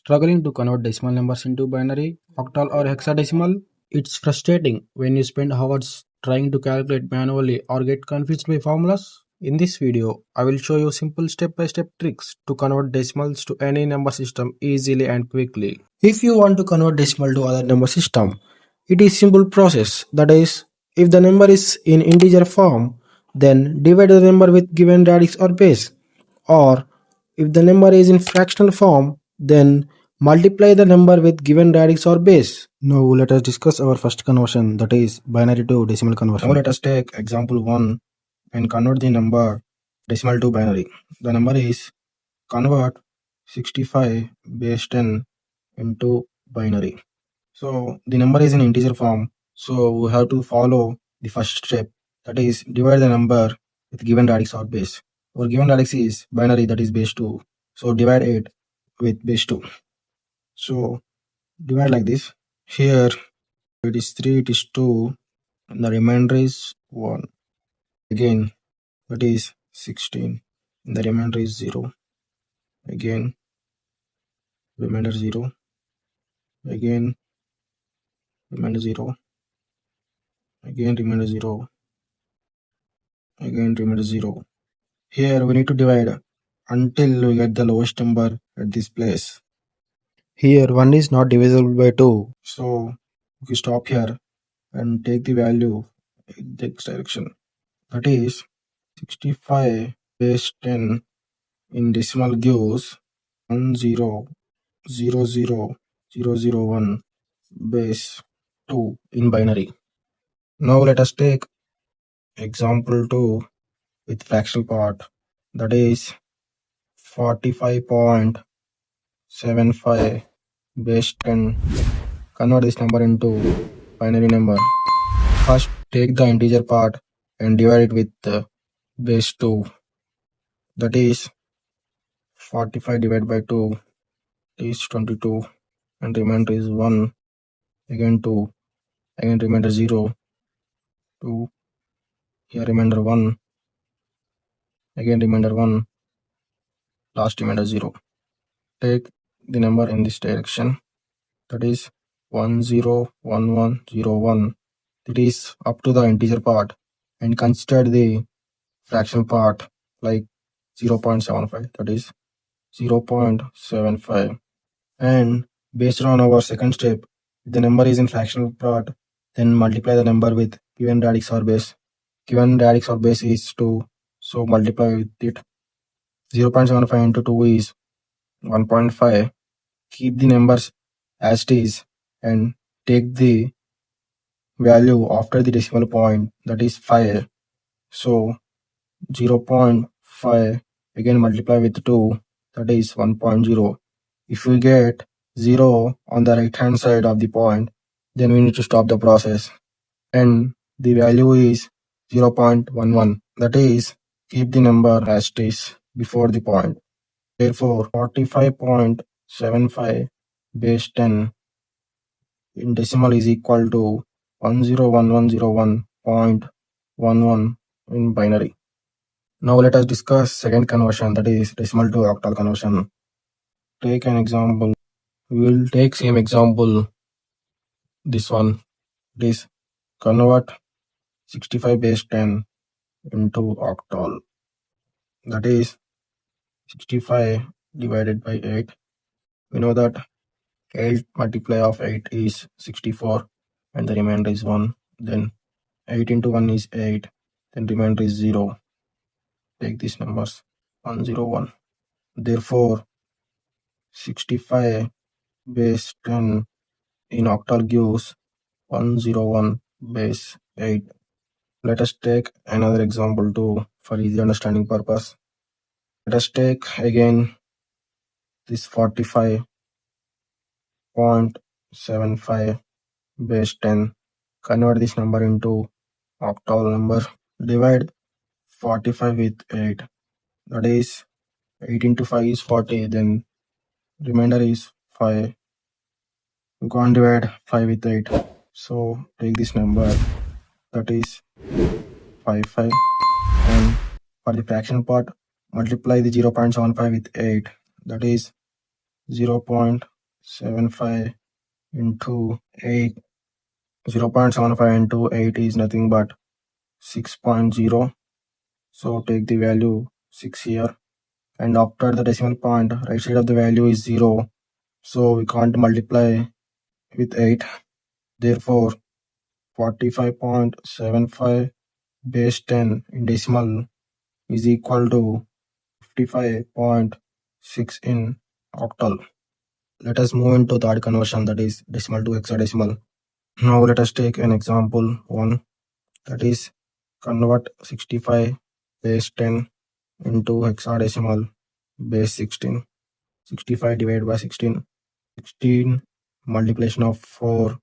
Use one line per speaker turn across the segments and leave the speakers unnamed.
Struggling to convert decimal numbers into binary, octal, or hexadecimal? It's frustrating when you spend hours trying to calculate manually or get confused by formulas. In this video, I will show you simple step-by-step tricks to convert decimals to any number system easily and quickly. If you want to convert decimal to other number system, it is simple process. That is, if the number is in integer form, then divide the number with given radix or base. Or if the number is in fractional form, then multiply the number with given radix or base. Now let us discuss our first conversion, that is binary to decimal conversion. Now let us take example 1 and convert the number decimal to binary. The number is convert 65 base 10 into binary. So the number is in integer form, so we have to follow the first step, that is divide the number with given radix or base. Our given radix is binary, that is base 2, so divide it with base 2. So divide like this. Here it is 3, it is 2, and the remainder is 1. Again, that is 16, and the remainder is 0. Again, remainder 0. Again, remainder 0. Again, remainder 0. Again, remainder 0. Here we need to divide until we get the lowest number at this place. Here 1 is not divisible by 2. So we stop here and take the value in the x direction. That is 65 base 10 in decimal gives 10000001 base 2 in binary. Now let us take example 2 with fractional part, that is 45.75 base 10. Convert this number into binary number. First take the integer part and divide it with base 2, that is 45 divided by 2 is 22, and remainder is 1. Again 2, again remainder 0, 2, here remainder 1, again remainder 1, last remainder 0. Take the number in this direction, that is 101101. It is up to the integer part, and consider the fractional part like 0.75, that is 0.75. And based on our second step, if the number is in fractional part, then multiply the number with given radix or base. Given radix or base is 2, so multiply with it. 0.75 into 2 is 1.5. Keep the numbers as it is and take the value after the decimal point, that is 5. So 0.5 again multiply with 2, that is 1.0. If we get 0 on the right hand side of the point, then we need to stop the process, and the value is 0.11. That is, keep the number as it is before the point. Therefore 45.75 base 10 in decimal is equal to 101101.11 in binary. Now let us discuss second conversion, that is decimal to octal conversion. Take an example. We will take same example, this one. This convert 65 base 10 into octal. That is 65 divided by 8. We know that 8 multiply of 8 is 64, and the remainder is 1. Then 8 into 1 is 8, then remainder is 0. Take these numbers 101. Therefore 65 base 10 in octal gives 101 base 8. Let us take another example too for easy understanding purpose. Let us take again this 45.75 base 10. Convert this number into octal number. Divide 45 with 8. That is 8 into 5 is 40. Then remainder is 5. You can't divide 5 with 8. So take this number, that is 55. And for the fraction part, multiply the 0.75 with 8. That is 0.75. 0.75 into 8. 0.75 into 8 is nothing but 6.0. So take the value 6 here. And after the decimal point, right side of the value is 0. So we can't multiply with 8. Therefore, 45.75 base 10 in decimal is equal to 55.6 in octal. Let us move into third conversion, that is decimal to hexadecimal. Now let us take an example 1, that is convert 65 base 10 into hexadecimal base 16. 65 divided by 16. 16 multiplication of 4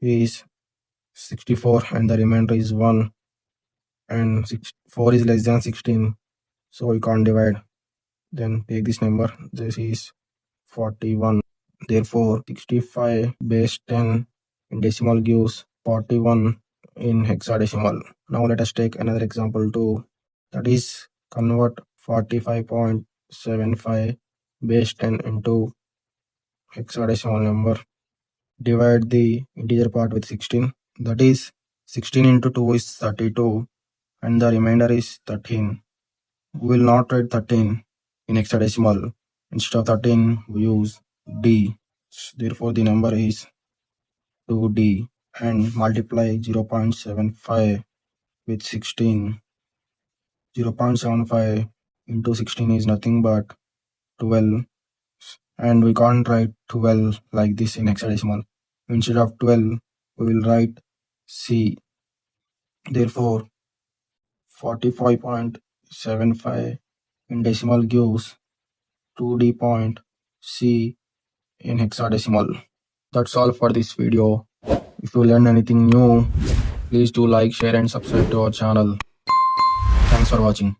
is 64 and the remainder is 1, and 4 is less than 16, so we can't divide. Then take this number, this is 41. Therefore 65 base 10 in decimal gives 41 in hexadecimal. Now let us take another example 2, that is convert 45.75 base 10 into hexadecimal number. Divide the integer part with 16, that is 16 into 2 is 32 and the remainder is 13. We will not write 13 in hexadecimal. Instead of 13 we use D. Therefore the number is 2D, and multiply 0.75 with 16. 0.75 into 16 is nothing but 12, and we can't write 12 like this in hexadecimal. Instead of 12 we will write C. Therefore 45.75 in decimal gives 2D point C in hexadecimal. That's all for this video. If you learned anything new, please do like, share and subscribe to our channel. Thanks for watching.